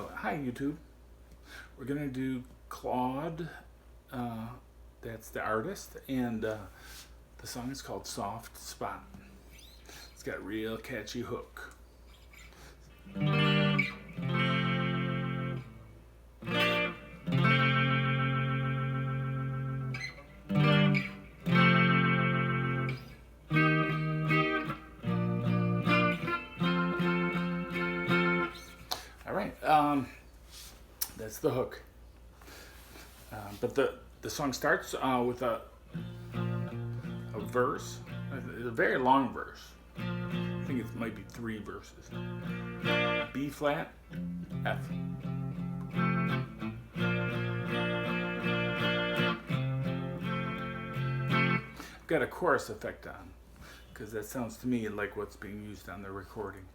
Hi YouTube. We're gonna do Claud. That's the artist, and the song is called "Soft Spot." It's got a real catchy hook. All right, that's the hook. But the song starts with a verse, a very long verse. I think it might be 3 verses. B flat, F. I've got a chorus effect on because that sounds to me like what's being used on the recording.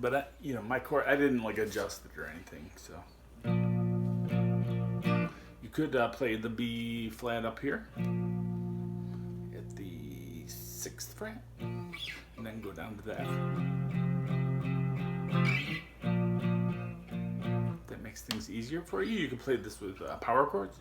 But my chord, I didn't like adjust it or anything, so. You could play the B flat up here at the 6th fret, and then go down to the F. If that makes things easier for you. You can play this with power chords.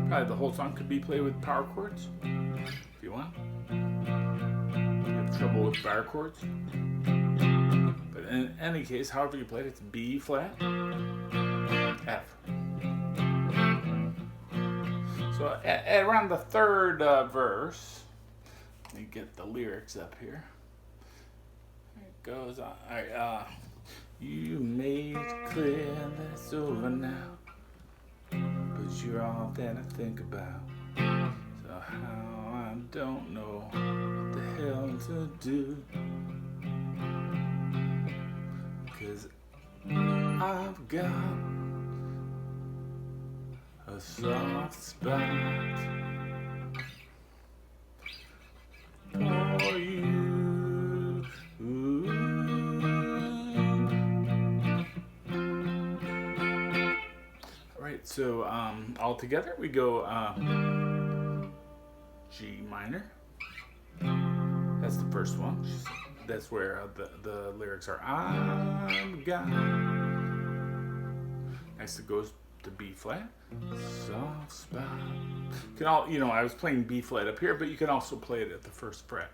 Probably the whole song could be played with power chords, if you want. You have trouble with bar chords. But in any case, however you play it, it's B flat, F. So at around the 3rd verse, let me get the lyrics up here. It goes on. All right, you made it clear that it's over now, but you're all that I think about. So how I don't know what the hell to do, 'cause I've got a soft spot for you. Alright, so all together we go G minor. That's the first one. That's where the lyrics are. I'm gone. Next it goes to B flat. Soft spot. I was playing B flat up here, but you can also play it at the 1st fret.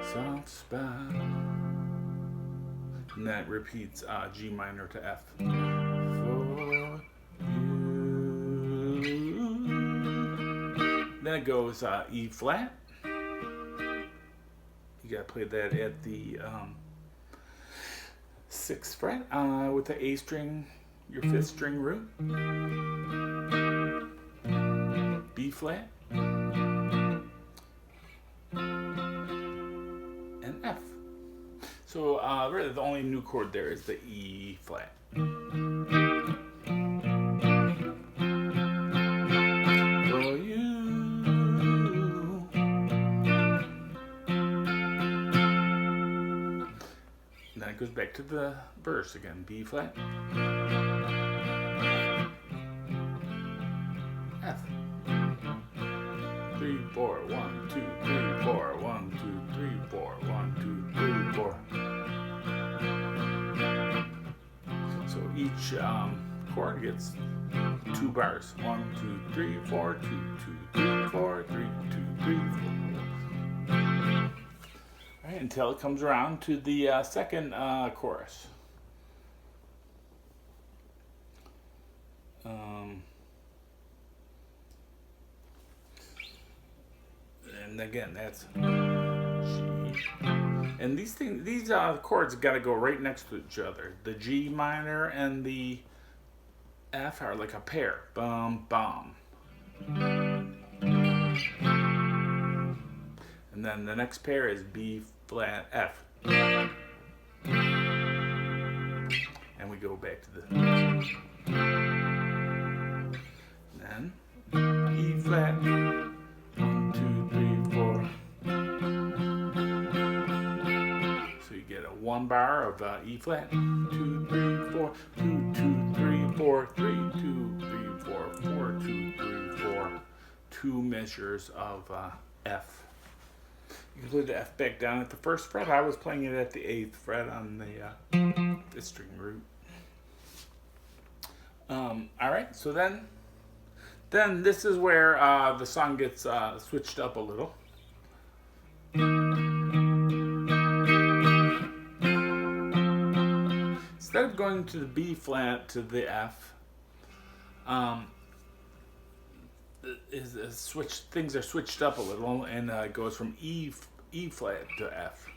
Soft spot. And that repeats G minor to F. For you. Then it goes E flat. You gotta play that at the 6th fret with the A string, your 5th string root. B flat and F. So really the only new chord there is the E flat. Then it goes back to the verse again. B flat, F. 3, 4, 1, 2, 3, 4, 1, 2, 3, 4, 1, 2, 3, 4. So each chord gets 2 bars. 1, 2, 3, 4, 2, 2, 3, 4, 3, 2, 3, 4. Right, until it comes around to the 2nd chorus. And again, that's G. And these chords got to go right next to each other. The G minor and the F are like a pair. Bum, bum. And then the next pair is B flat, F. And we go back to the. Then E flat. 1, 2, 3, 4. So you get a 1 bar of E flat. 2, 3, 4. 2, 2, 3, 4. 3, 2, 3, 4. 4, 2, 3, 4. 2 measures of F. You play the F back down at the 1st fret. I was playing it at the 8th fret on the string root. All right, so then this is where the song gets switched up a little. Instead of going to the B flat to the F, things are switched up a little, and it goes from E flat to F.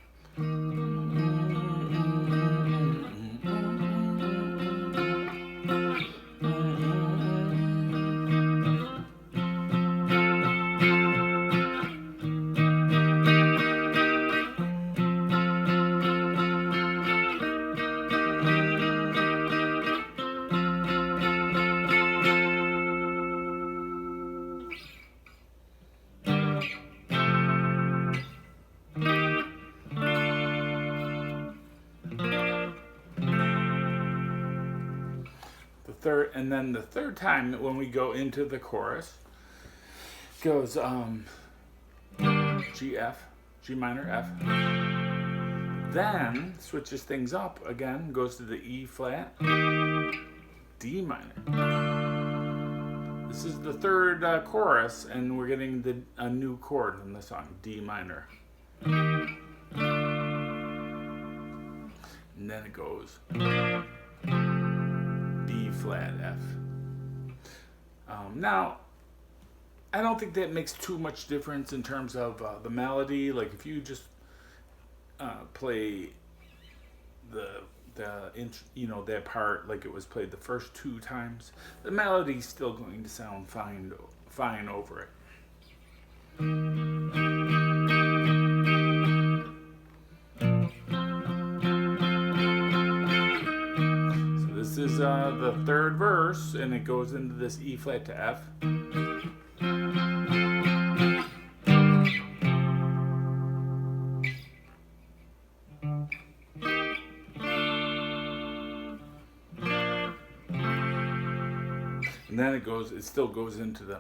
And then the third time when we go into the chorus goes G, F, G minor, F. Then switches things up again, goes to the E flat, D minor. This is the third chorus, and we're getting a new chord in the song, D minor. And then it goes B flat, F. Now, I don't think that makes too much difference in terms of the melody. Like if you just play that part like it was played the first 2 times, the melody's still going to sound fine over it. This is the third verse, and it goes into this E flat to F. And then it still goes into the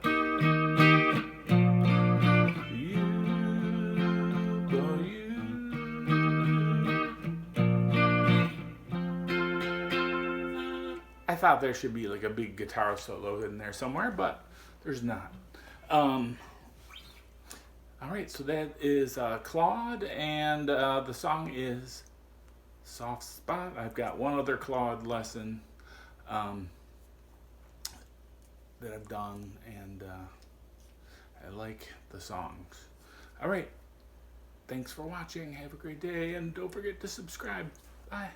I thought there should be like a big guitar solo in there somewhere, but there's not. All right, so that is Claud, and the song is Soft Spot. I've got one other Claud lesson that I've done, and I like the songs. All right, thanks for watching. Have a great day, and don't forget to subscribe. Bye.